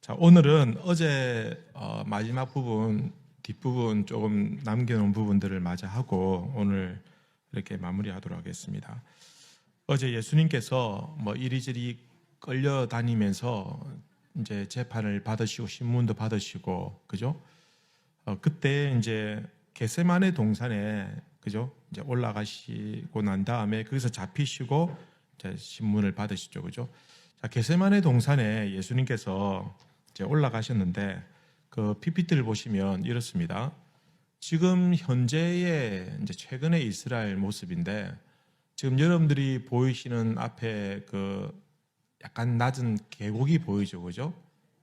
자, 오늘은 어제 마지막 부분, 뒷부분 조금 남겨놓은 부분들을 맞이하고 오늘 이렇게 마무리하도록 하겠습니다. 어제 예수님께서 뭐 이리저리 끌려다니면서 이제 재판을 받으시고 신문도 받으시고, 그죠? 그때 이제 겟세마네 동산에, 그죠? 이제 올라가시고 난 다음에 거기서 잡히시고 이제 신문을 받으시죠, 그죠? 자, 겟세마네 동산에 예수님께서 이제 올라가셨는데 그 PPT를 보시면 이렇습니다. 지금 현재의 이제 최근의 이스라엘 모습인데, 지금 여러분들이 보이시는 앞에 그 약간 낮은 계곡이 보이죠, 그죠?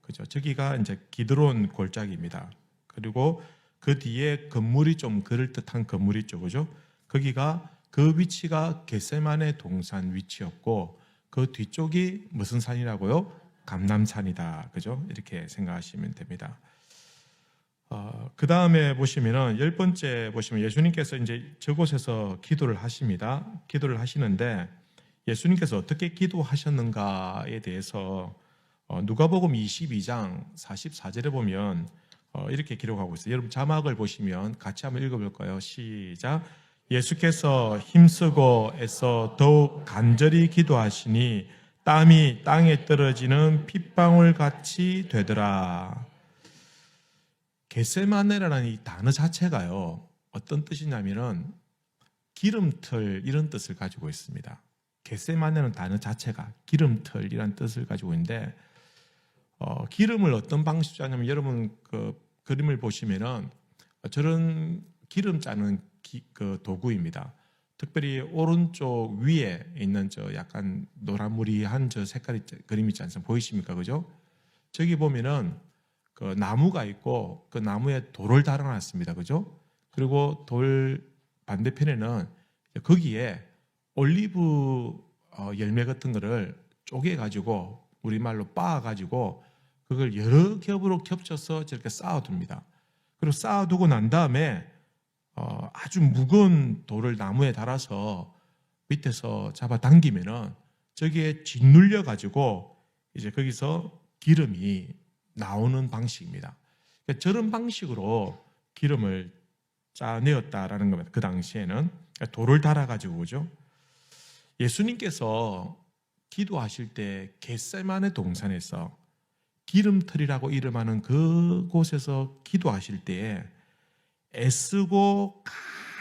그죠? 저기가 이제 기드론 골짜기입니다. 그리고 그 뒤에 건물이 좀 그럴듯한 건물이 있죠, 그죠? 거기가 그 위치가 겟세마네 동산 위치였고, 그 뒤쪽이 무슨 산이라고요? 감람산이다, 그죠? 이렇게 생각하시면 됩니다. 그 다음에 보시면은 10번째 보시면 예수님께서 이제 저곳에서 기도를 하십니다. 기도를 하시는데 예수님께서 어떻게 기도하셨는가에 대해서 누가복음 22장 44절에 보면 이렇게 기록하고 있어요. 여러분 자막을 보시면 같이 한번 읽어볼까요? 시작. 예수께서 힘쓰고 애써 더욱 간절히 기도하시니 땀이 땅에 떨어지는 핏방울 같이 되더라. 겟세마네라는 이 단어 자체가요, 어떤 뜻이냐면은 기름틀 이런 뜻을 가지고 있습니다. 겟세마네는 단어 자체가 기름틀이라는 뜻을 가지고 있는데, 기름을 어떤 방식으로 짜냐면 여러분 그 그림을 보시면은 저런 기름 짜는 그 도구입니다. 특별히 오른쪽 위에 있는 저 약간 노란무리한 저 색깔이 그림 있지 않습니까? 보이십니까? 그죠? 저기 보면은 그 나무가 있고 그 나무에 돌을 달아놨습니다. 그죠? 그리고 돌 반대편에는 거기에 올리브 열매 같은 거를 쪼개가지고 우리말로 빻아가지고 그걸 여러 겹으로 겹쳐서 저렇게 쌓아둡니다. 그리고 쌓아두고 난 다음에 아주 무거운 돌을 나무에 달아서 밑에서 잡아당기면은 저기에 짓눌려 가지고 이제 거기서 기름이 나오는 방식입니다. 그러니까 저런 방식으로 기름을 짜내었다라는 겁니다. 그 당시에는 그러니까 돌을 달아가지고, 그죠? 예수님께서 기도하실 때 겟세마네 동산에서 기름틀이라고 이름하는 그곳에서 기도하실 때에 애쓰고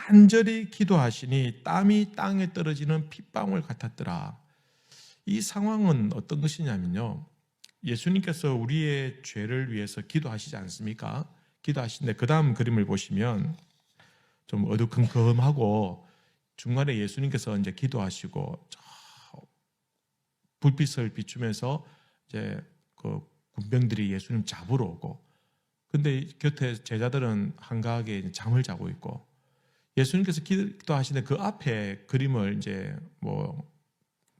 간절히 기도하시니 땀이 땅에 떨어지는 핏방울 같았더라. 이 상황은 어떤 것이냐면요, 예수님께서 우리의 죄를 위해서 기도하시지 않습니까? 기도하시는데 그 다음 그림을 보시면 좀 어두컴컴하고 중간에 예수님께서 이제 기도하시고 저 불빛을 비추면서 이제 그 군병들이 예수님 잡으러 오고, 근데 곁에 제자들은 한가하게 잠을 자고 있고, 예수님께서 기도하시는데 그 앞에 그림을 이제 뭐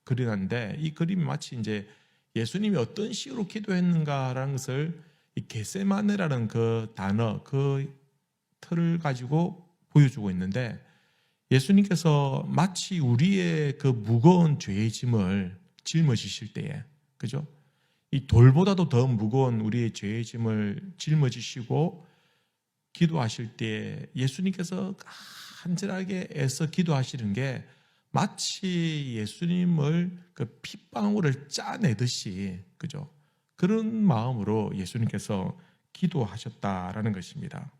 그려놨는데 이 그림이 마치 이제 예수님이 어떤 식으로 기도했는가라는 것을 이 겟세마네라는 그 단어, 그 틀을 가지고 보여주고 있는데, 예수님께서 마치 우리의 그 무거운 죄의 짐을 짊어지실 때에, 그죠? 이 돌보다도 더 무거운 우리의 죄의 짐을 짊어지시고 기도하실 때 예수님께서 간절하게 애써 기도하시는 게 마치 예수님을 그 핏방울을 짜내듯이, 그죠? 그런 마음으로 예수님께서 기도하셨다라는 것입니다.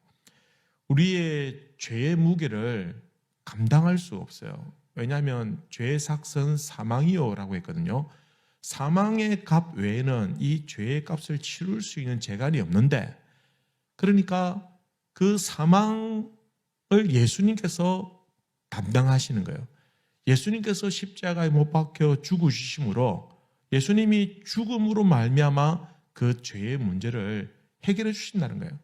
우리의 죄의 무게를 감당할 수 없어요. 왜냐하면 죄의 삭은 사망이요라고 했거든요. 사망의 값 외에는 이 죄의 값을 치룰 수 있는 재간이 없는데, 그러니까 그 사망을 예수님께서 담당하시는 거예요. 예수님께서 십자가에 못 박혀 죽으심으로 예수님이 죽음으로 말미암아 그 죄의 문제를 해결해 주신다는 거예요.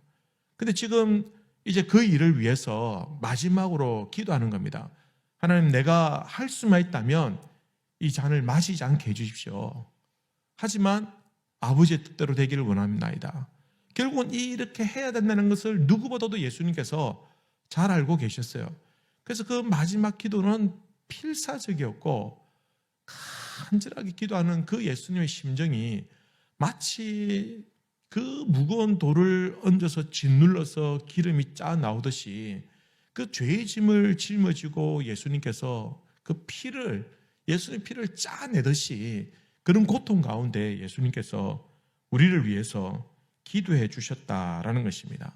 근데 지금 이제 그 일을 위해서 마지막으로 기도하는 겁니다. 하나님, 내가 할 수만 있다면 이 잔을 마시지 않게 해주십시오. 하지만 아버지의 뜻대로 되기를 원합니다. 결국은 이렇게 해야 된다는 것을 누구보다도 예수님께서 잘 알고 계셨어요. 그래서 그 마지막 기도는 필사적이었고 간절하게 기도하는 그 예수님의 심정이 마치 그 무거운 돌을 얹어서 짓눌러서 기름이 짜 나오듯이 그 죄의 짐을 짊어지고 예수님께서 그 피를, 예수님의 피를 짜내듯이 그런 고통 가운데 예수님께서 우리를 위해서 기도해 주셨다라는 것입니다.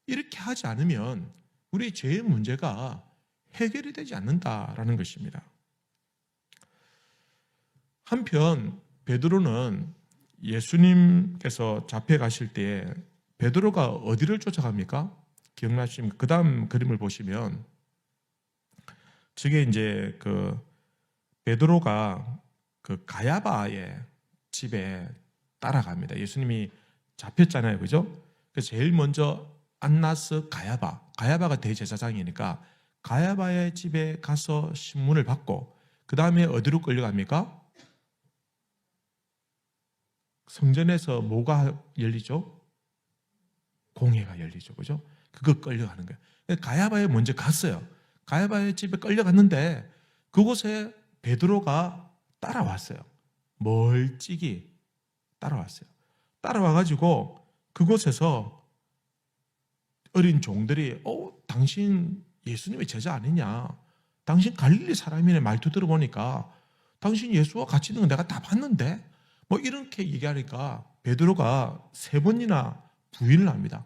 이렇게 하지 않으면 우리 죄의 문제가 해결이 되지 않는다라는 것입니다. 한편 베드로는 예수님께서 잡혀가실 때 베드로가 어디를 쫓아갑니까? 기억나십니까? 그 다음 그림을 보시면 저게 이제 그 베드로가 그 가야바의 집에 따라갑니다. 예수님이 잡혔잖아요, 그죠? 그래서 제일 먼저 안나스 가야바가 대제사장이니까 가야바의 집에 가서 신문을 받고 그 다음에 어디로 끌려갑니까? 성전에서 뭐가 열리죠? 공회가 열리죠, 그죠? 그거 끌려가는 거예요. 가야바에 먼저 갔어요. 가야바의 집에 끌려갔는데 그곳에 베드로가 따라왔어요. 멀찍이 따라왔어요. 따라와가지고 그곳에서 어린 종들이 당신 예수님의 제자 아니냐? 당신 갈릴리 사람이네. 말투 들어보니까 당신 예수와 같이 있는 거 내가 다 봤는데 뭐 이렇게 얘기하니까 베드로가 3번이나 부인을 합니다.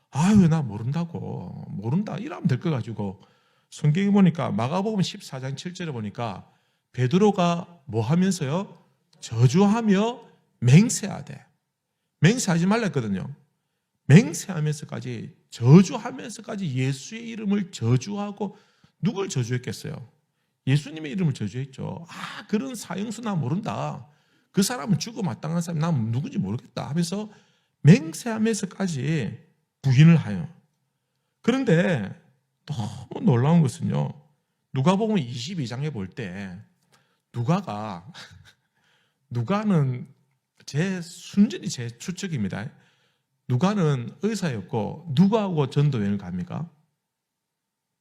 아유, 나 모른다 이러면 될 거 가지고 성경에 보니까 마가복음 14장 7절에 보니까 베드로가 뭐 하면서요? 저주하며 맹세하되, 맹세하지 말라 했거든요. 맹세하면서까지, 저주하면서까지 예수의 이름을 저주하고, 누굴 저주했겠어요? 예수님의 이름을 저주했죠. 그런 사형수 나 모른다. 그 사람은 죽어 마땅한 사람, 난 누군지 모르겠다 하면서 맹세하면서까지 부인을 하여. 그런데 너무 놀라운 것은요, 누가복음 22장에 볼 때 누가는 순전히 제 추측입니다. 누가는 의사였고 누가하고 전도여행을 갑니까?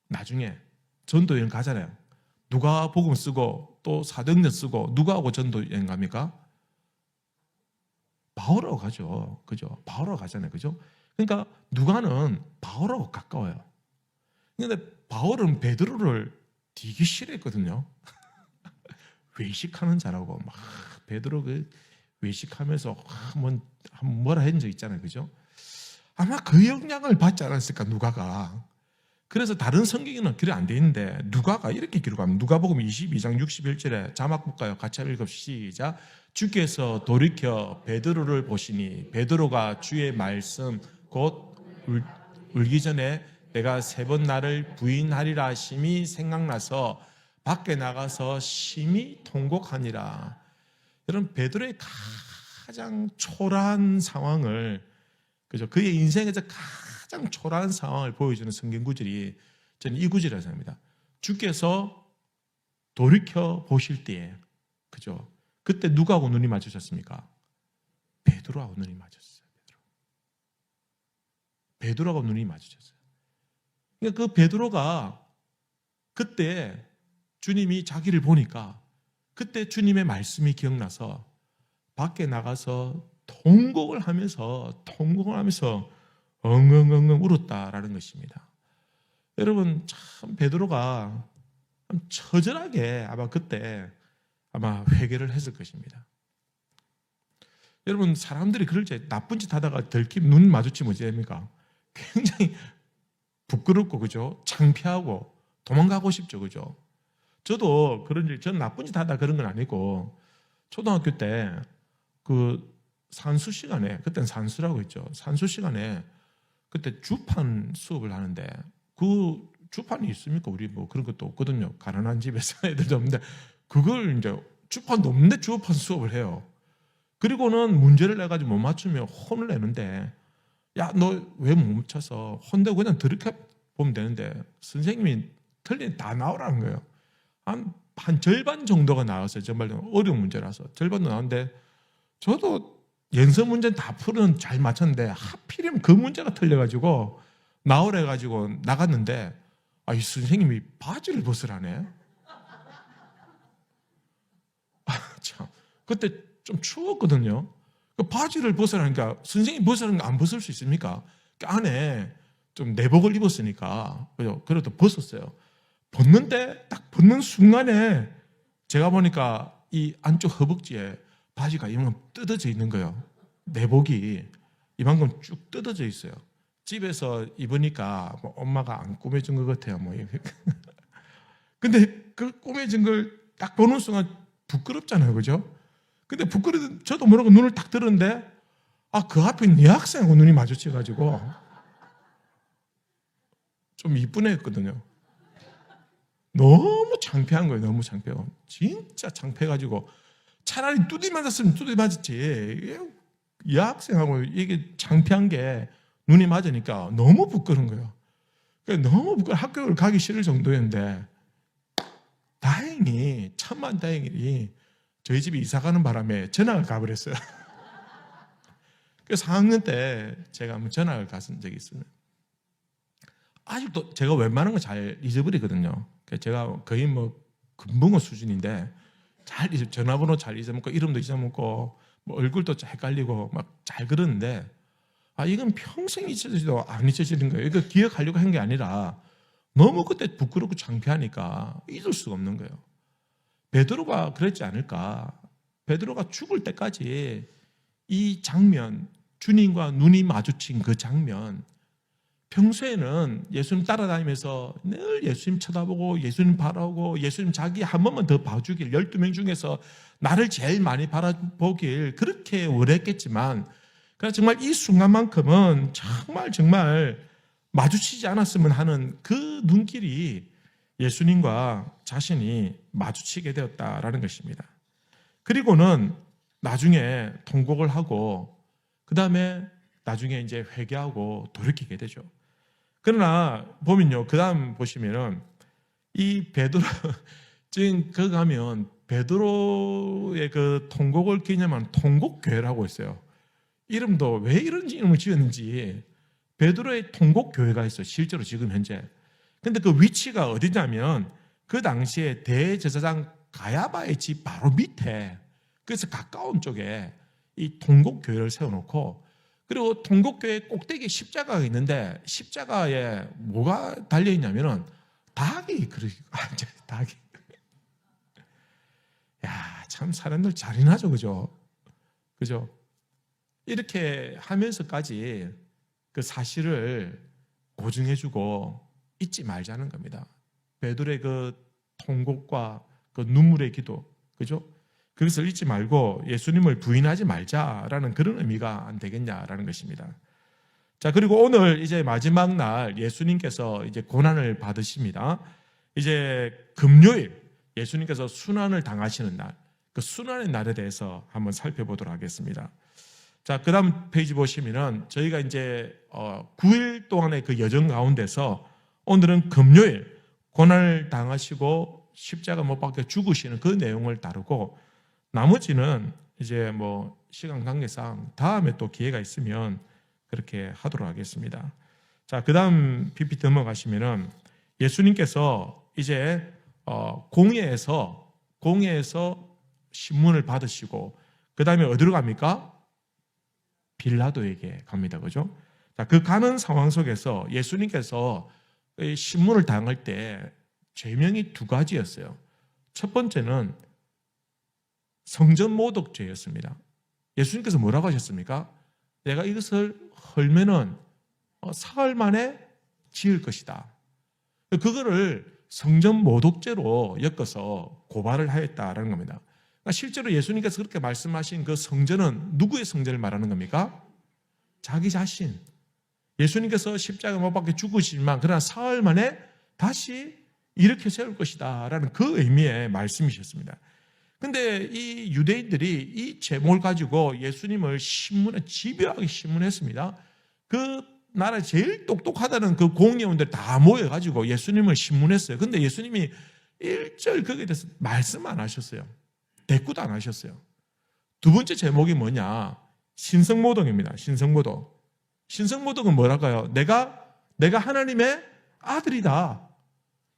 나중에 전도여행 가잖아요. 누가복음 쓰고 또 사도행전 쓰고 누가하고 전도여행 갑니까? 바울하고 가죠. 그죠? 바울하고 가잖아요. 그죠? 그러니까 누가는 바울하고 가까워요. 그런데 바울은 베드로를 되게 싫어했거든요. 외식하는 자라고 막 베드로 외식하면서 뭐라 했는 적 있잖아요, 그죠? 아마 그 영향을 받지 않았을까 누가가. 그래서 다른 성경에는 그래 안 돼 있는데 누가가 이렇게 기록합니다. 누가복음 22장 61절에 자막 볼까요? 같이 한번 읽읍시다. 주께서 돌이켜 베드로를 보시니 베드로가 주의 말씀 곧 울기 전에 내가 3번 나를 부인하리라 하심이 생각나서 밖에 나가서 심히 통곡하니라. 여러분, 베드로의 가장 초라한 상황을, 그죠? 그의 인생에서 가장 초라한 상황을 보여주는 성경 구절이 저는 이 구절이라고 생각합니다. 주께서 돌이켜 보실 때에, 그죠? 그때 누구하고 눈이 마주쳤습니까? 베드로하고 눈이 마주쳤어요. 베드로하고 눈이 마주쳤어요. 그러니까 그 베드로가 그때 주님이 자기를 보니까 그때 주님의 말씀이 기억나서 밖에 나가서 통곡을 하면서 엉엉엉엉 울었다라는 것입니다. 여러분, 참 베드로가 처절하게 아마 그때 회개를 했을 것입니다. 여러분, 사람들이 그럴 때 나쁜 짓 하다가 눈 마주치면 어찌 됩니까? 굉장히 부끄럽고, 그죠? 창피하고 도망가고 싶죠, 그죠? 저도 전 나쁜 짓 하다 그런 건 아니고, 초등학교 때 그 산수 시간에, 그때는 산수라고 했죠. 산수 시간에 그때 주판 수업을 하는데, 그 주판이 있습니까? 우리 뭐 그런 것도 없거든요. 가난한 집에서 애들도 없는데, 그걸 이제 주판도 없는데 주판 수업을 해요. 그리고는 문제를 내가지고 못 맞추면 혼을 내는데, 야, 너 왜 못 맞춰서 혼내고 그냥 들이켜 보면 되는데, 선생님이 틀린 다 나오라는 거예요. 한 절반 정도가 나왔어요. 정말 어려운 문제라서 절반도 나왔는데, 저도 연서 문제는 다 풀은 잘 맞췄는데 하필이면 그 문제가 틀려가지고 나오래가지고 나갔는데, 이 선생님이 바지를 벗으라네. 참, 그때 좀 추웠거든요. 바지를 벗으라니까 선생님이 벗으라는 거 안 벗을 수 있습니까? 그 안에 좀 내복을 입었으니까 그래도 벗었어요. 벗는데 딱 벗는 순간에 제가 보니까 이 안쪽 허벅지에 바지가 이만큼 뜯어져 있는 거예요. 내복이 이만큼 쭉 뜯어져 있어요. 집에서 입으니까 뭐 엄마가 안 꾸며준 것 같아요. 뭐. 근데 그 꾸며진 걸 딱 보는 순간 부끄럽잖아요. 그죠? 근데 저도 모르고 눈을 딱 들었는데 그 앞에 있는 여학생하고 눈이 마주쳐가지고 좀 이쁜 애였거든요. 너무 창피한 거예요. 너무 창피하고. 진짜 창피해가지고 차라리 뚜디 맞았으면 뚜디 맞았지. 여학생하고 이게 창피한 게 눈이 맞으니까 너무 부끄러운 거예요. 너무 부끄러워. 학교를 가기 싫을 정도였는데 다행히 천만다행히 저희 집이 이사 가는 바람에 전학을 가버렸어요. 그래서 4학년 때 제가 한번 전학을 갔은 적이 있어요. 아직도 제가 웬만한 거 잘 잊어버리거든요. 제가 거의 뭐 금붕어 수준인데 전화번호 잘 잊어먹고 이름도 잊어먹고 뭐 얼굴도 헷갈리고 막 잘 그러는데 이건 평생 잊혀지도 안 잊혀지는 거예요. 이거 기억하려고 한 게 아니라 너무 그때 부끄럽고 창피하니까 잊을 수가 없는 거예요. 베드로가 그랬지 않을까? 베드로가 죽을 때까지 이 장면, 주님과 눈이 마주친 그 장면, 평소에는 예수님 따라다니면서 늘 예수님 쳐다보고 예수님 바라보고 예수님 자기 한 번만 더 봐주길 12명 중에서 나를 제일 많이 바라보길 그렇게 원했겠지만 그러나 정말 이 순간만큼은 정말 마주치지 않았으면 하는 그 눈길이 예수님과 자신이 마주치게 되었다라는 것입니다. 그리고는 나중에 통곡을 하고 그 다음에 나중에 이제 회개하고 돌이키게 되죠. 그러나 보면요, 그 다음 보시면은 이 베드로 지금 그 가면 베드로의 그 통곡을 기념한 통곡교회라고 있어요. 이름도 왜 이런 이름을 지었는지 베드로의 통곡교회가 있어요. 실제로 지금 현재. 근데 그 위치가 어디냐면 그 당시에 대제사장 가야바의 집 바로 밑에, 그래서 가까운 쪽에 이 통곡교회를 세워놓고, 그리고 통곡교회 꼭대기에 십자가가 있는데 십자가에 뭐가 달려있냐면은 닭이 닭이. 야, 참 사람들 잔인하죠. 그죠? 이렇게 하면서까지 그 사실을 고증해주고 잊지 말자는 겁니다. 베드로의 그 통곡과 그 눈물의 기도, 그죠? 그것을 잊지 말고 예수님을 부인하지 말자라는 그런 의미가 안 되겠냐라는 것입니다. 자, 그리고 오늘 이제 마지막 날 예수님께서 이제 고난을 받으십니다. 이제 금요일 예수님께서 순환을 당하시는 날, 그 순환의 날에 대해서 한번 살펴보도록 하겠습니다. 자, 그 다음 페이지 보시면은 저희가 이제 9일 동안의 그 여정 가운데서 오늘은 금요일 고난을 당하시고 십자가 못 박혀 죽으시는 그 내용을 다루고, 나머지는 이제 뭐 시간 관계상 다음에 또 기회가 있으면 그렇게 하도록 하겠습니다. 자, 그 다음 PPT 넘어가시면은 예수님께서 이제 공회에서 신문을 받으시고 그 다음에 어디로 갑니까? 빌라도에게 갑니다. 그죠? 자, 그 가는 상황 속에서 예수님께서 신문을 당할 때 죄명이 두 가지였어요. 첫 번째는 성전 모독죄였습니다. 예수님께서 뭐라고 하셨습니까? 내가 이것을 헐면은 사흘 만에 지을 것이다. 그거를 성전 모독죄로 엮어서 고발을 하였다라는 겁니다. 그러니까 실제로 예수님께서 그렇게 말씀하신 그 성전은 누구의 성전을 말하는 겁니까? 자기 자신. 예수님께서 십자가 못 박혀 죽으시지만 그러나 사흘 만에 다시 일으켜 세울 것이다 라는 그 의미의 말씀이셨습니다. 근데 이 유대인들이 이 제목을 가지고 예수님을 집요하게 신문했습니다. 그 나라에 제일 똑똑하다는 그 공의원들 다 모여가지고 예수님을 신문했어요. 근데 예수님이 1절 거기에 대해서 말씀 안 하셨어요. 대꾸도 안 하셨어요. 두 번째 제목이 뭐냐? 신성모독입니다. 신성모독. 신성모독은 뭐랄까요? 내가 하나님의 아들이다.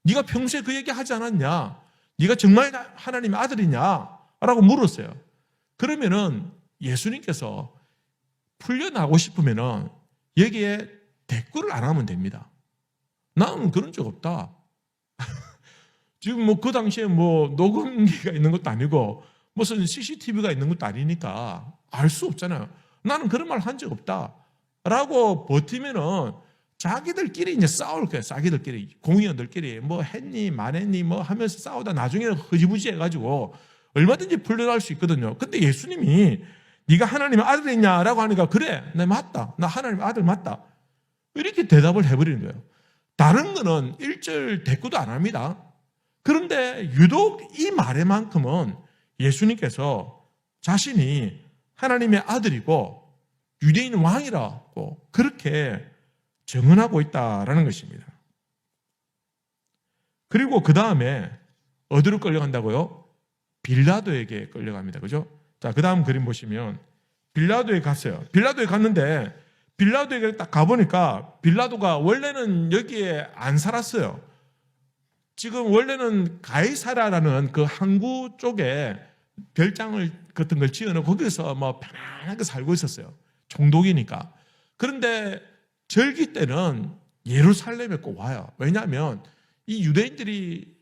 네가 평소에 그 얘기 하지 않았냐? 네가 정말 하나님의 아들이냐? 라고 물었어요. 그러면은 예수님께서 풀려나고 싶으면은 여기에 대꾸를 안 하면 됩니다. 나는 그런 적 없다. 지금 뭐 그 당시에 뭐 녹음기가 있는 것도 아니고 무슨 CCTV가 있는 것도 아니니까 알 수 없잖아요. 나는 그런 말 한 적 없다. 라고 버티면은 자기들끼리 이제 싸울 거예요. 자기들끼리, 공의원들끼리 뭐 했니, 말했니, 뭐 하면서 싸우다 나중에 흐지부지 해가지고 얼마든지 풀려날 수 있거든요. 근데 예수님이 네가 하나님의 아들이냐라고 하니까 그래, 나 맞다. 나 하나님의 아들 맞다. 이렇게 대답을 해버리는 거예요. 다른 거는 1절 대꾸도 안 합니다. 그런데 유독 이 말에만큼은 예수님께서 자신이 하나님의 아들이고 유대인 왕이라고 그렇게 증언하고 있다라는 것입니다. 그리고 그 다음에 어디로 끌려간다고요? 빌라도에게 끌려갑니다. 그죠? 자, 그 다음 그림 보시면 빌라도에 갔어요. 빌라도에 갔는데 빌라도에 딱 가보니까 빌라도가 원래는 여기에 안 살았어요. 지금 원래는 가이사라라는 그 항구 쪽에 별장을 같은 걸 지어놓고 거기서 뭐 편안하게 살고 있었어요. 총독이니까. 그런데 절기 때는 예루살렘에 꼭 와요. 왜냐하면 이 유대인들이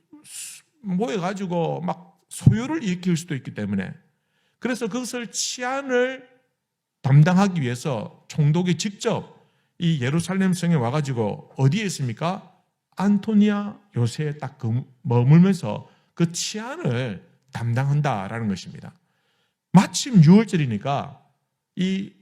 모여가지고 막 소요를 일으킬 수도 있기 때문에. 그래서 그것을 치안을 담당하기 위해서 총독이 직접 이 예루살렘 성에 와가지고 어디에 있습니까? 안토니아 요새에 딱 머물면서 그 치안을 담당한다라는 것입니다. 마침 6월절이니까 이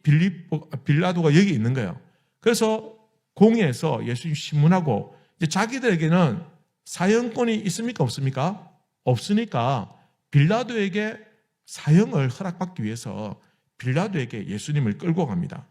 빌라도가 여기 있는 거예요. 그래서 공회에서 예수님 신문하고 이제 자기들에게는 사형권이 있습니까? 없습니까? 없으니까 빌라도에게 사형을 허락받기 위해서 빌라도에게 예수님을 끌고 갑니다.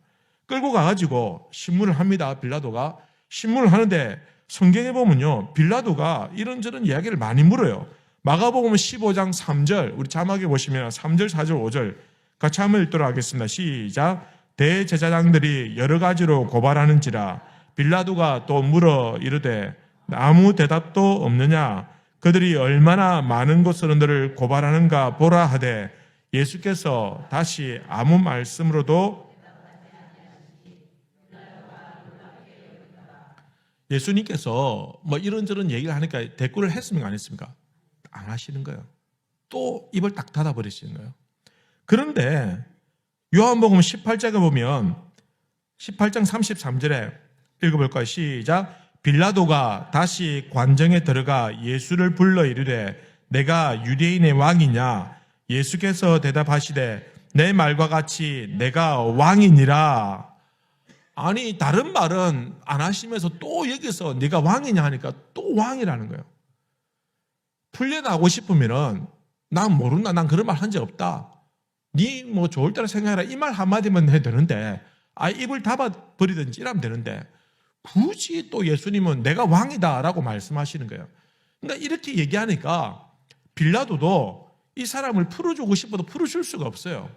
끌고 가가지고 신문을 합니다. 빌라도가 신문을 하는데 성경에 보면요, 빌라도가 이런저런 이야기를 많이 물어요. 마가복음 15장 3절, 우리 자막에 보시면 3절, 4절, 5절 같이 한번 읽도록 하겠습니다. 시작. 대제사장들이 여러 가지로 고발하는지라 빌라도가 또 물어 이르되 아무 대답도 없느냐? 그들이 얼마나 많은 것으로 너를 고발하는가 보라 하되 예수께서 다시 아무 말씀으로도 예수님께서 뭐 이런저런 얘기를 하니까 대꾸를 했습니까? 안 했습니까? 안 하시는 거예요. 또 입을 딱 닫아버리시는 거예요. 그런데 요한복음 18장에 보면 18장 33절에 읽어볼까요? 시작. 빌라도가 다시 관정에 들어가 예수를 불러 이르되 내가 유대인의 왕이냐? 예수께서 대답하시되 내 말과 같이 내가 왕이니라. 아니 다른 말은 안 하시면서 또 여기서 네가 왕이냐 하니까 또 왕이라는 거예요. 풀려나고 싶으면은 난 모른다. 난 그런 말 한 적 없다. 네 뭐 좋을 때라 생각해라. 이 말 한마디만 해도 되는데 입을 닫아버리든지 이러면 되는데 굳이 또 예수님은 내가 왕이다라고 말씀하시는 거예요. 그러니까 이렇게 얘기하니까 빌라도도 이 사람을 풀어주고 싶어도 풀어줄 수가 없어요.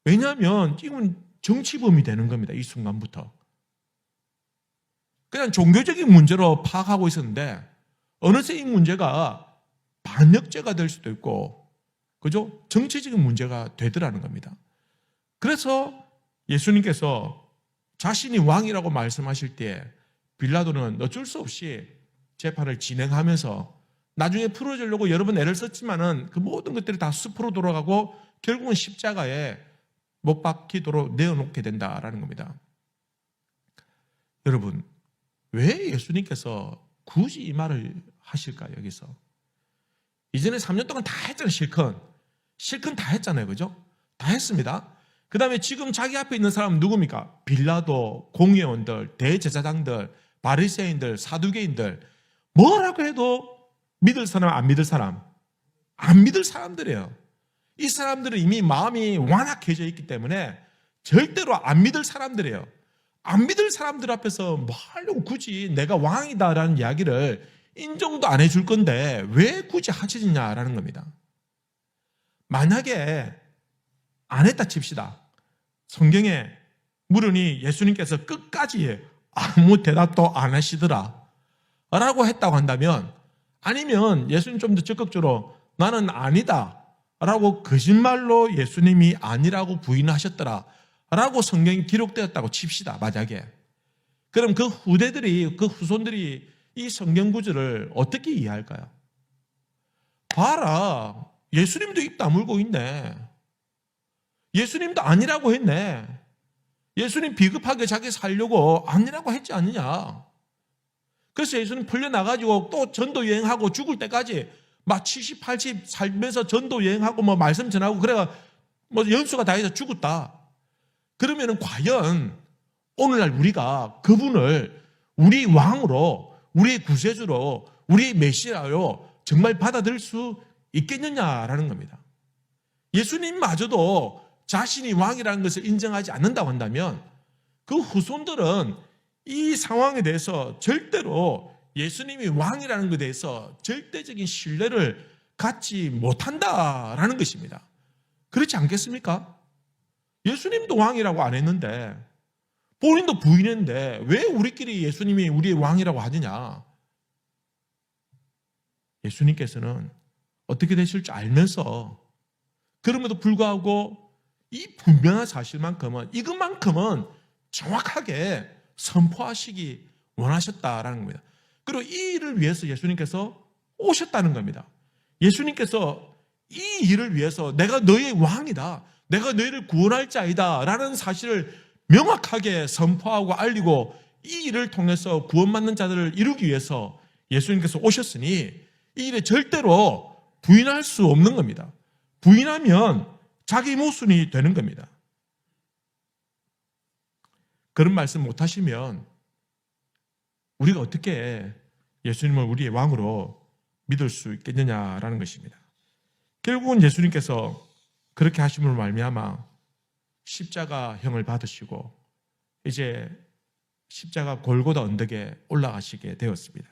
왜냐하면 이건 정치범이 되는 겁니다. 이 순간부터. 그냥 종교적인 문제로 파악하고 있었는데 어느새 이 문제가 반역죄가 될 수도 있고 그죠? 정치적인 문제가 되더라는 겁니다. 그래서 예수님께서 자신이 왕이라고 말씀하실 때 빌라도는 어쩔 수 없이 재판을 진행하면서 나중에 풀어주려고 여러 번 애를 썼지만은 그 모든 것들이 다 수포로 돌아가고 결국은 십자가에 못 박히도록 내어놓게 된다라는 겁니다. 여러분, 왜 예수님께서 굳이 이 말을 하실까요? 여기서 이전에 3년 동안 다 했잖아요. 실컷 다 했잖아요. 그죠? 다 했습니다. 그 다음에 지금 자기 앞에 있는 사람은 누굽니까? 빌라도, 공회원들, 대제사장들, 바리새인들, 사두개인들 뭐라고 해도 믿을 사람, 안 믿을 사람? 안 믿을 사람들이에요. 이 사람들은 이미 마음이 완악해져 있기 때문에 절대로 안 믿을 사람들이에요. 안 믿을 사람들 앞에서 뭐 하려고 굳이 내가 왕이다라는 이야기를 인정도 안 해줄 건데 왜 굳이 하시느냐라는 겁니다. 만약에 안 했다 칩시다. 성경에 물으니 예수님께서 끝까지 아무 대답도 안 하시더라 라고 했다고 한다면, 아니면 예수님 좀 더 적극적으로 나는 아니다 라고 거짓말로 예수님이 아니라고 부인하셨더라 라고 성경이 기록되었다고 칩시다. 만약에 그럼 그 후대들이, 그 후손들이 이 성경 구절을 어떻게 이해할까요? 봐라, 예수님도 입 다물고 있네. 예수님도 아니라고 했네. 예수님 비겁하게 자기 살려고 아니라고 했지 않느냐. 그래서 예수님 풀려나가지고 또 전도 여행하고 죽을 때까지 막 70, 80 살면서 전도 여행하고 뭐 말씀 전하고 그래가 뭐 연수가 다 해서 죽었다. 그러면은 과연 오늘날 우리가 그분을 우리 왕으로, 우리의 구세주로, 우리의 메시아로 정말 받아들일 수 있겠느냐라는 겁니다. 예수님마저도 자신이 왕이라는 것을 인정하지 않는다고 한다면 그 후손들은 이 상황에 대해서 절대로 예수님이 왕이라는 것에 대해서 절대적인 신뢰를 갖지 못한다라는 것입니다. 그렇지 않겠습니까? 예수님도 왕이라고 안 했는데 본인도 부인했는데 왜 우리끼리 예수님이 우리의 왕이라고 하느냐? 예수님께서는 어떻게 되실 줄 알면서 그럼에도 불구하고 이 분명한 사실만큼은, 이것만큼은 정확하게 선포하시기 원하셨다라는 겁니다. 그리고 이 일을 위해서 예수님께서 오셨다는 겁니다. 예수님께서 이 일을 위해서 내가 너의 왕이다, 내가 너희를 구원할 자이다 라는 사실을 명확하게 선포하고 알리고 이 일을 통해서 구원받는 자들을 이루기 위해서 예수님께서 오셨으니 이 일에 절대로 부인할 수 없는 겁니다. 부인하면 자기 모순이 되는 겁니다. 그런 말씀 못하시면 우리가 어떻게 예수님을 우리의 왕으로 믿을 수 있겠느냐라는 것입니다. 결국은 예수님께서 그렇게 하심으로 말미암아 십자가형을 받으시고 이제 십자가 골고다 언덕에 올라가시게 되었습니다.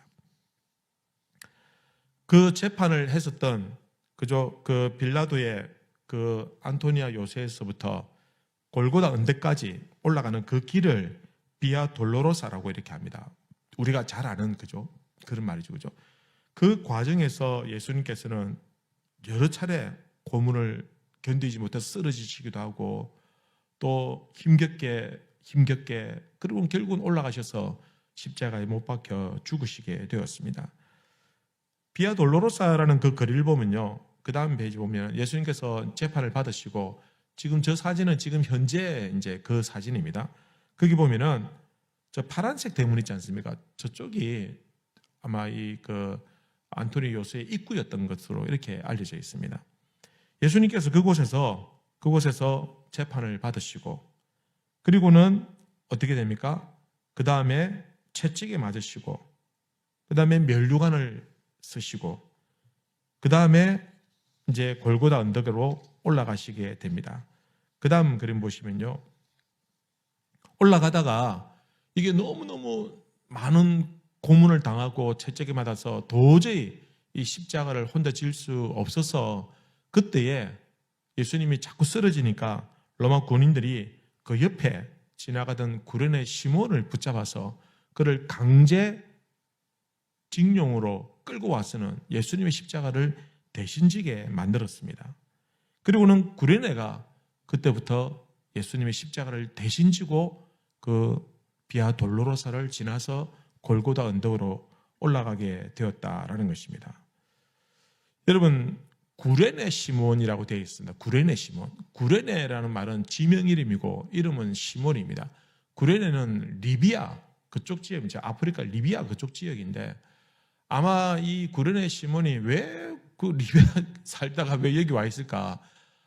그 재판을 했었던 그 빌라도의 그 안토니아 요새에서부터 골고다 언덕까지 올라가는 그 길을 비아 돌로로사라고 이렇게 합니다. 우리가 잘 아는 그런 말이죠, 그죠? 그 과정에서 예수님께서는 여러 차례 고문을 견디지 못해서 쓰러지시기도 하고 또 힘겹게 그리고 결국은 올라가셔서 십자가에 못 박혀 죽으시게 되었습니다. 비아 돌로로사라는 그 거리를 보면요, 그 다음 페이지 보면 예수님께서 재판을 받으시고 지금 저 사진은 지금 현재 이제 그 사진입니다. 거기 보면은 저 파란색 대문 있지 않습니까? 저쪽이 아마 그 안토니 요새의 입구였던 것으로 이렇게 알려져 있습니다. 예수님께서 그곳에서 재판을 받으시고 그리고는 어떻게 됩니까? 그 다음에 채찍에 맞으시고 그 다음에 면류관을 쓰시고 그 다음에 이제 골고다 언덕으로 올라가시게 됩니다. 그 다음 그림 보시면요, 올라가다가 이게 너무너무 많은 고문을 당하고 채찍에 맞아서 도저히 이 십자가를 혼자 질 수 없어서 그때에 예수님이 자꾸 쓰러지니까 로마 군인들이 그 옆에 지나가던 구레네 시몬을 붙잡아서 그를 강제 징용으로 끌고 와서는 예수님의 십자가를 대신 지게 만들었습니다. 그리고는 구레네가 그때부터 예수님의 십자가를 대신 지고 그 비아 돌로로사를 지나서 골고다 언덕으로 올라가게 되었다라는 것입니다. 여러분, 구레네 시몬이라고 되어 있습니다. 구레네 시몬. 구레네라는 말은 지명 이름이고 이름은 시몬입니다. 구레네는 리비아 그쪽 지역, 이제 아프리카 리비아 그쪽 지역인데 아마 이 구레네 시몬이 왜 그 리비아 살다가 왜 여기 와 있을까?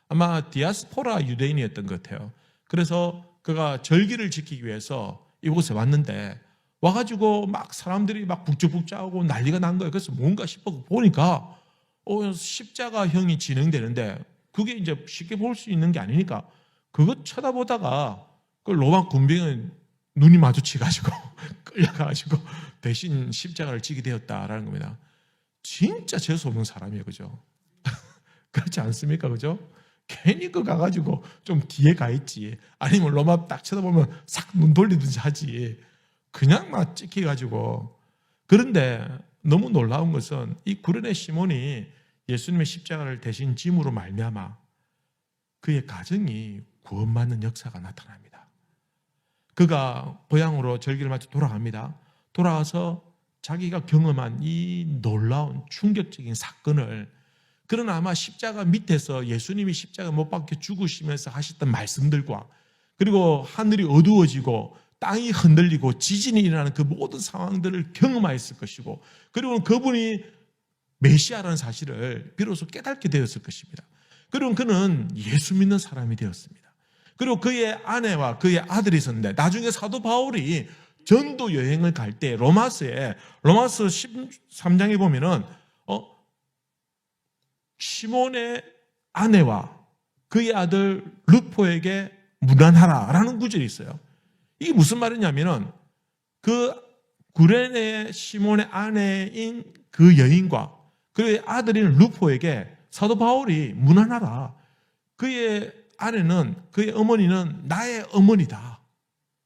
아마 디아스포라 유대인이었던 것 같아요. 그래서 그가 절기를 지키기 위해서 이곳에 왔는데 와가지고 막 사람들이 막 북적북적하고 난리가 난 거예요. 그래서 뭔가 싶어 보니까 십자가형이 진행되는데 그게 이제 쉽게 볼 수 있는 게 아니니까 그거 쳐다보다가 그 로마 군병은 눈이 마주치가지고 끌려가가지고 대신 십자가를 지게 되었다라는 겁니다. 진짜 재수없는 사람이에요, 그죠? 그렇지 않습니까, 그죠? 괜히 그 가가지고 좀 뒤에 가 있지, 아니면 로마 딱 쳐다보면 싹 눈 돌리든지 하지, 그냥 막 찍혀가지고. 그런데 너무 놀라운 것은 이 구레네 시몬이 예수님의 십자가를 대신 짐으로 말미암아 그의 가정이 구원받는 역사가 나타납니다. 그가 고향으로 절기를 마쳐 돌아갑니다. 돌아와서 자기가 경험한 이 놀라운 충격적인 사건을, 그러나 아마 십자가 밑에서 예수님이 십자가 못 박혀 죽으시면서 하셨던 말씀들과, 그리고 하늘이 어두워지고 땅이 흔들리고 지진이 일어나는 그 모든 상황들을 경험하였을 것이고, 그리고 그분이 메시아라는 사실을 비로소 깨닫게 되었을 것입니다. 그리고 그는 예수 믿는 사람이 되었습니다. 그리고 그의 아내와 그의 아들이 있었는데, 나중에 사도 바울이 전도 여행을 갈 때 로마서 13장에 보면은 시몬의 아내와 그의 아들 루포에게 문안하라라는 구절이 있어요. 이게 무슨 말이냐면은 그 구레네 시몬의 아내인 그 여인과 그의 아들인 루포에게 사도 바울이 문안하라. 그의 아내는, 그의 어머니는 나의 어머니다.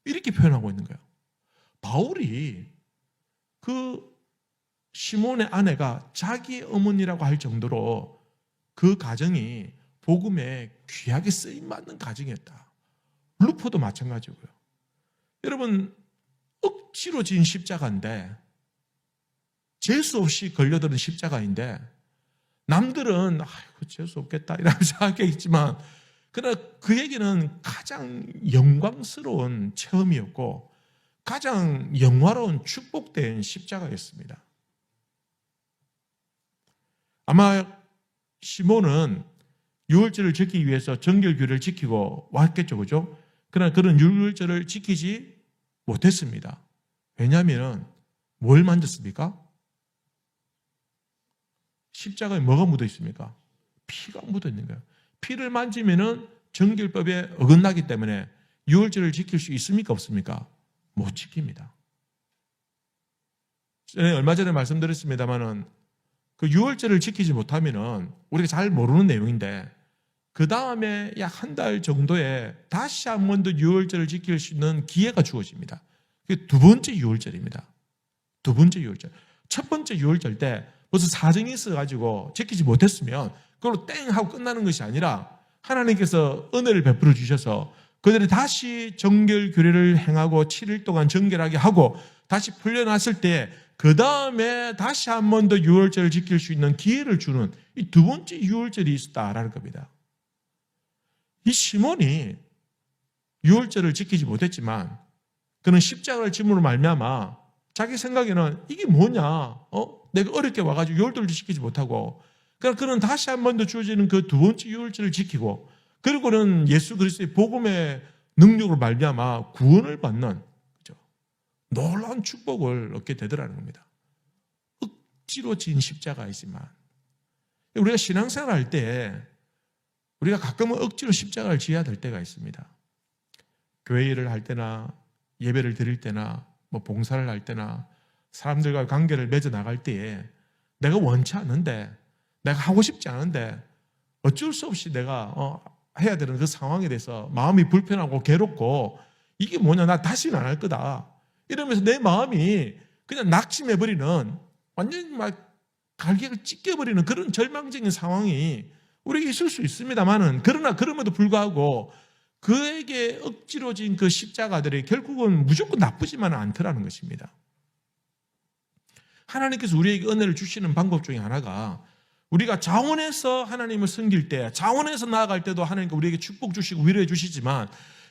이렇게 표현하고 있는 거예요. 바울이 그 시몬의 아내가 자기 어머니라고 할 정도로 그 가정이 복음에 귀하게 쓰임받는 가정이었다. 루포도 마찬가지고요. 여러분, 억지로 지은 십자가인데, 재수 없이 걸려드는 십자가인데, 남들은 아이고 재수 없겠다 이라고 생각했지만, 그러나 그에게는 가장 영광스러운 체험이었고 가장 영화로운 축복된 십자가였습니다. 아마 시몬은 유월절을 지키기 위해서 정결규례를 지키고 왔겠죠, 그죠? 그러나 그런 유월절을 지키지 못했습니다. 왜냐하면 뭘 만졌습니까? 십자가에 뭐가 묻어 있습니까? 피가 묻어 있는 거예요. 피를 만지면은 정결법에 어긋나기 때문에 유월절을 지킬 수 있습니까? 없습니까? 못 지킵니다. 얼마 전에 말씀드렸습니다만은 그 유월절을 지키지 못하면은 우리가 잘 모르는 내용인데, 그 다음에 약 한 달 정도에 다시 한 번 더 유월절을 지킬 수 있는 기회가 주어집니다. 그게 두 번째 유월절입니다. 두 번째 유월절. 첫 번째 유월절 때 벌써 사정이 있어가지고 지키지 못했으면 그걸로 땡 하고 끝나는 것이 아니라 하나님께서 은혜를 베풀어 주셔서 그들이 다시 정결 규례를 행하고 7일 동안 정결하게 하고 다시 풀려났을 때 그 다음에 다시 한 번 더 유월절을 지킬 수 있는 기회를 주는 이 두 번째 유월절이 있었다라는 겁니다. 이 시몬이 유월절을 지키지 못했지만 그는 십자가를 짐으로 말미암아 자기 생각에는 이게 뭐냐, 내가 어렵게 와가지고 유월절도 지키지 못하고, 그러니까 그는 다시 한 번 더 주어지는 그 두 번째 유월절을 지키고, 그리고는 예수 그리스도의 복음의 능력으로 말미암아 구원을 받는, 그죠? 놀라운 축복을 얻게 되더라는 겁니다. 억지로 진 십자가이지만, 우리가 신앙생활 할 때 우리가 가끔은 억지로 십자가를 지어야 될 때가 있습니다. 교회 일을 할 때나 예배를 드릴 때나 뭐 봉사를 할 때나 사람들과 관계를 맺어 나갈 때에 내가 원치 않은데, 내가 하고 싶지 않은데 어쩔 수 없이 내가 해야 되는 그 상황에 대해서 마음이 불편하고 괴롭고, 이게 뭐냐, 나 다시는 안 할 거다 이러면서 내 마음이 그냥 낙심해버리는, 완전히 막 갈기를 찢겨버리는 그런 절망적인 상황이 우리에게 있을 수 있습니다만은, 그러나 그럼에도 불구하고 그에게 억지로 진 그 십자가들이 결국은 무조건 나쁘지만은 않더라는 것입니다. 하나님께서 우리에게 은혜를 주시는 방법 중에 하나가, 우리가 자원해서 하나님을 섬길 때, 자원해서 나아갈 때도 하나님께 우리에게 축복 주시고 위로해 주시지만,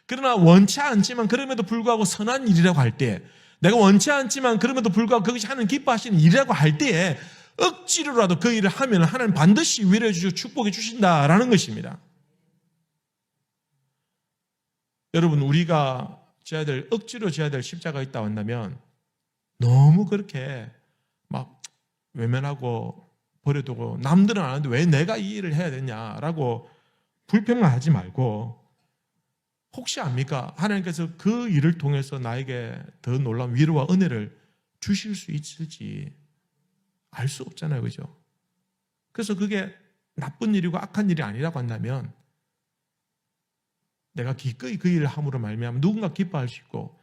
그러나 원치 않지만 그럼에도 불구하고 선한 일이라고 할 때, 내가 원치 않지만 그럼에도 불구하고 그것이 하나님 기뻐하시는 일이라고 할 때에 억지로라도 그 일을 하면 하나님 반드시 위로해 주시고 축복해 주신다라는 것입니다. 여러분, 우리가 억지로 지어야 될 십자가가 있다고 한다면 너무 그렇게 막 외면하고 버려두고 남들은 안 하는데 왜 내가 이 일을 해야 되냐라고 불평하지 말고, 혹시 압니까? 하나님께서 그 일을 통해서 나에게 더 놀라운 위로와 은혜를 주실 수 있을지 알 수 없잖아요, 그죠? 그래서 그게 나쁜 일이고 악한 일이 아니라고 한다면, 내가 기꺼이 그 일을 함으로 말미암아 누군가 기뻐할 수 있고,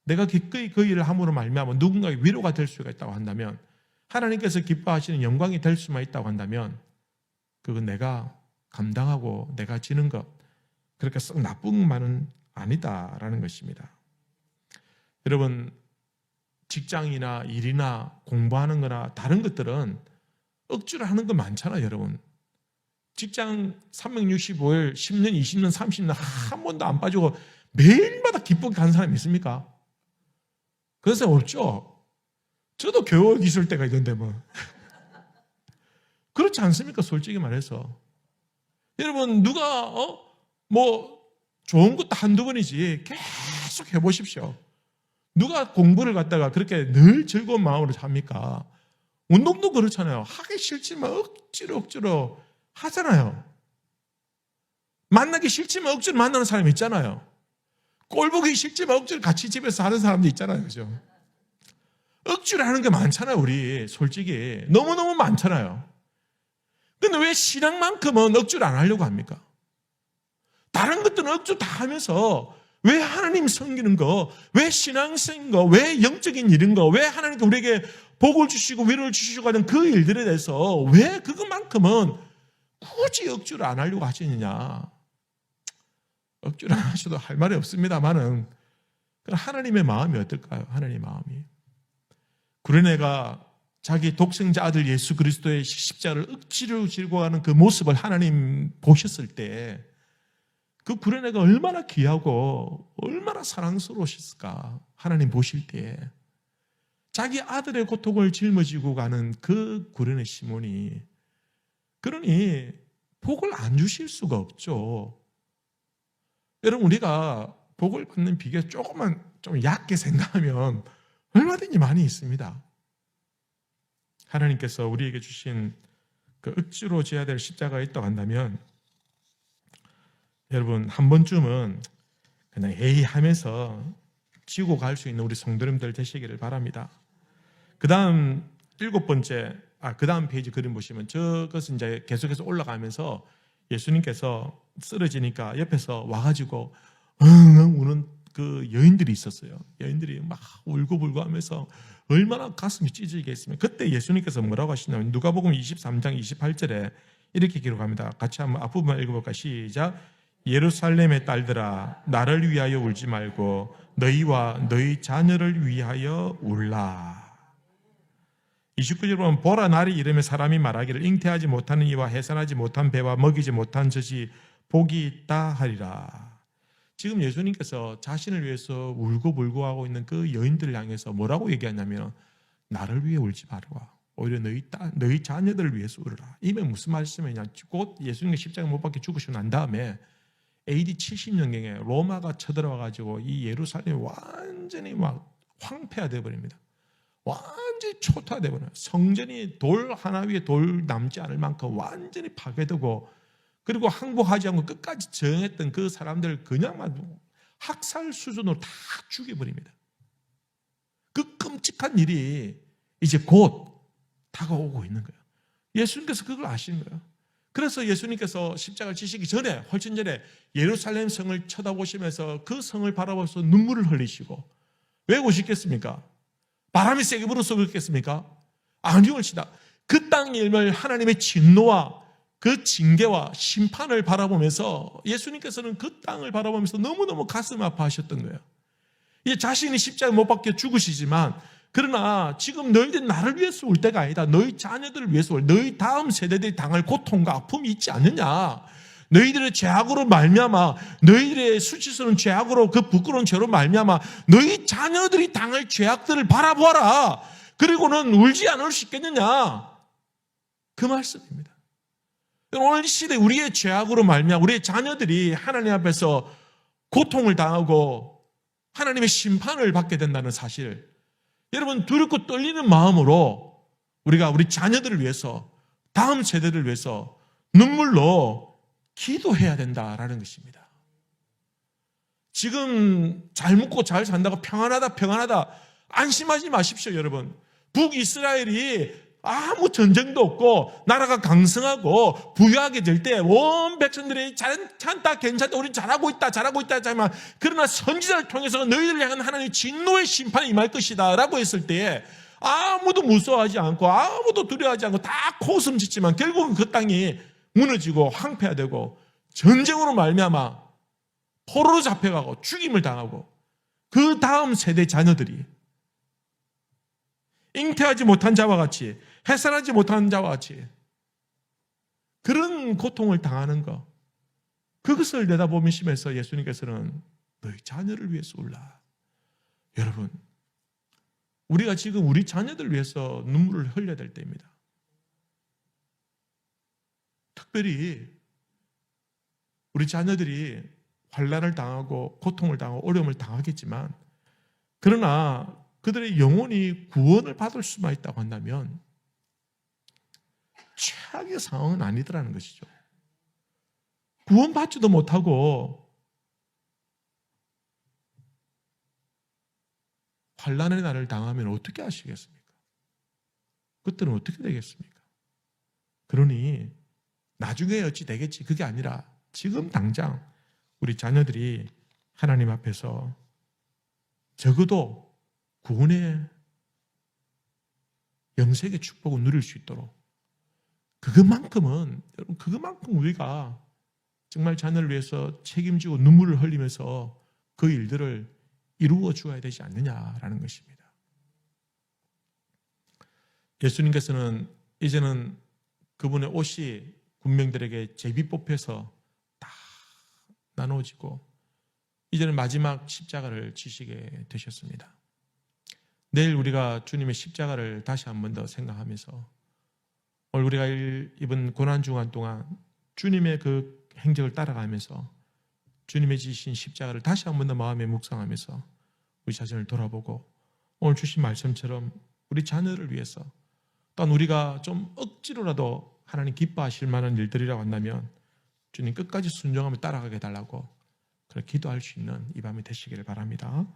내가 기꺼이 그 일을 함으로 말미암아 누군가의 위로가 될 수가 있다고 한다면, 하나님께서 기뻐하시는 영광이 될 수만 있다고 한다면 그건 내가 감당하고 내가 지는 것, 그렇게 썩 나쁜 말은 아니다라는 것입니다. 여러분, 직장이나 일이나 공부하는 거나 다른 것들은 억지로 하는 거 많잖아요. 여러분, 직장 365일 10년 20년 30년 한 번도 안 빠지고 매일마다 기쁘게 가는 사람이 있습니까? 그런 사람 없죠. 저도 겨우 있을 때가 있는데 뭐 그렇지 않습니까? 솔직히 말해서 여러분, 누가 뭐 좋은 것도 한두 번이지 계속 해보십시오. 누가 공부를 갖다가 그렇게 늘 즐거운 마음으로 합니까? 운동도 그렇잖아요. 하기 싫지만 억지로 하잖아요. 만나기 싫지만 억지로 만나는 사람이 있잖아요. 꼴 보기 싫지만 억지로 같이 집에서 하는 사람도 있잖아요. 그죠? 억지로 하는 게 많잖아요. 우리 솔직히 너무너무 많잖아요. 근데 왜 신앙만큼은 억지로 안 하려고 합니까? 다른 것들은 억지로 다 하면서 왜 하나님 섬기는 거, 왜 신앙생인 거, 왜 영적인 일인 거, 왜 하나님께 우리에게 복을 주시고 위로를 주시고 하는 그 일들에 대해서 왜 그것만큼은 굳이 억지로 안 하려고 하시느냐. 억지로 안 하셔도 할 말이 없습니다만은 하나님의 마음이 어떨까요? 하나님의 마음이. 구레네가 자기 독생자 아들 예수 그리스도의 십자가를 억지로 지고 가는 그 모습을 하나님 보셨을 때 그 구레네가 얼마나 귀하고 얼마나 사랑스러우셨을까. 하나님 보실 때 자기 아들의 고통을 짊어지고 가는 그 구레네 시몬이, 그러니 복을 안 주실 수가 없죠. 여러분, 우리가 복을 받는 비결 조금만 좀 얕게 생각하면 얼마든지 많이 있습니다. 하나님께서 우리에게 주신 그 억지로 져야 될 십자가가 있다고 한다면 여러분, 한 번쯤은 그냥 에이 하면서 지고 갈 수 있는 우리 성도님들 되시기를 바랍니다. 그 다음 7번째, 그 다음 페이지 그림 보시면 저것은 이제 계속해서 올라가면서 예수님께서 쓰러지니까 옆에서 와가지고 엉엉 우는 그 여인들이 있었어요. 여인들이 막 울고불고 하면서 얼마나 가슴이 찢어지겠으면, 그때 예수님께서 뭐라고 하시냐면 누가복음 23장 28절에 이렇게 기록합니다. 같이 한번 앞부분 읽어볼까? 시작. 예루살렘의 딸들아, 나를 위하여 울지 말고 너희와 너희 자녀를 위하여 울라. 29절 보면 보라, 날이 이르면 사람이 말하기를 잉태하지 못하는 이와 해산하지 못한 배와 먹이지 못한 젖이 복이 있다 하리라. 지금 예수님께서 자신을 위해서 울고불고 하고 있는 그 여인들을 향해서 뭐라고 얘기하냐면 나를 위해 울지 말고 오히려 너희 자녀들을 위해서 울어라. 이게 무슨 말씀이냐? 곧 예수님이 십자가 못 박혀 죽으시고 난 다음에 AD 70년경에 로마가 쳐들어와가지고 이 예루살렘이 완전히 막 황폐화되어 버립니다. 완전히 초토화되어 버려요. 성전이 돌 하나 위에 돌 남지 않을 만큼 완전히 파괴되고, 그리고 항복하지 않고 끝까지 저항했던 그 사람들을 그냥 막 학살 수준으로 다 죽여버립니다. 그 끔찍한 일이 이제 곧 다가오고 있는 거예요. 예수님께서 그걸 아시는 거예요. 그래서 예수님께서 십자가를 지시기 전에, 훨씬 전에 예루살렘 성을 쳐다보시면서 그 성을 바라보면서 눈물을 흘리시고, 왜 우시겠습니까? 바람이 세게 불어서 그렇겠습니까? 아니올시다. 그 땅 일을 하나님의 진노와 그 징계와 심판을 바라보면서 예수님께서는 그 땅을 바라보면서 너무너무 가슴 아파하셨던 거예요. 이제 자신이 십자가에 못 박혀 죽으시지만, 그러나 지금 너희들이 나를 위해서 울 때가 아니다. 너희 자녀들을 위해서 울, 너희 다음 세대들이 당할 고통과 아픔이 있지 않느냐. 너희들의 죄악으로 말미암아, 너희들의 수치스러운 죄악으로, 그 부끄러운 죄로 말미암아 너희 자녀들이 당할 죄악들을 바라보아라. 그리고는 울지 않을 수 있겠느냐. 그 말씀입니다. 오늘 시대 우리의 죄악으로 말미암아 우리의 자녀들이 하나님 앞에서 고통을 당하고 하나님의 심판을 받게 된다는 사실, 여러분, 두렵고 떨리는 마음으로 우리가 우리 자녀들을 위해서, 다음 세대를 위해서 눈물로 기도해야 된다라는 것입니다. 지금 잘 먹고 잘 산다고 평안하다 안심하지 마십시오. 여러분, 북이스라엘이 아무 전쟁도 없고 나라가 강성하고 부유하게 될 때 온 백성들이 괜찮다 우리 잘하고 있다 하지만, 그러나 선지자를 통해서 너희들을 향한 하나님의 진노의 심판이 임할 것이다 라고 했을 때 아무도 무서워하지 않고 아무도 두려워하지 않고 다 코웃음 짓지만 결국은 그 땅이 무너지고 황폐화되고 전쟁으로 말미암아 포로로 잡혀가고 죽임을 당하고 그 다음 세대 자녀들이 잉태하지 못한 자와 같이 해산하지 못한 자와 같이 그런 고통을 당하는 것, 그것을 내다보시면서 예수님께서는 너희 자녀를 위해서 울라. 여러분, 우리가 지금 우리 자녀들 위해서 눈물을 흘려야 될 때입니다. 특별히 우리 자녀들이 환난을 당하고 고통을 당하고 어려움을 당하겠지만, 그러나 그들의 영혼이 구원을 받을 수만 있다고 한다면 최악의 상황은 아니더라는 것이죠. 구원받지도 못하고 환난의 날을 당하면 어떻게 하시겠습니까? 그때는 어떻게 되겠습니까? 그러니 나중에 어찌 되겠지, 그게 아니라 지금 당장 우리 자녀들이 하나님 앞에서 적어도 구원의 영생의 축복을 누릴 수 있도록, 그것만큼 우리가 정말 자녀를 위해서 책임지고 눈물을 흘리면서 그 일들을 이루어 주어야 되지 않느냐라는 것입니다. 예수님께서는 이제는 그분의 옷이 군병들에게 제비 뽑혀서 다 나눠지고 이제는 마지막 십자가를 지시게 되셨습니다. 내일 우리가 주님의 십자가를 다시 한 번 더 생각하면서 오늘 우리가 입은 고난주간 동안 주님의 그 행적을 따라가면서 주님의 지신 십자가를 다시 한 번 더 마음에 묵상하면서 우리 자신을 돌아보고 오늘 주신 말씀처럼 우리 자녀를 위해서, 또한 우리가 좀 억지로라도 하나님 기뻐하실 만한 일들이라고 한다면 주님 끝까지 순종하며 따라가게 해달라고 그렇게 기도할 수 있는 이 밤이 되시기를 바랍니다.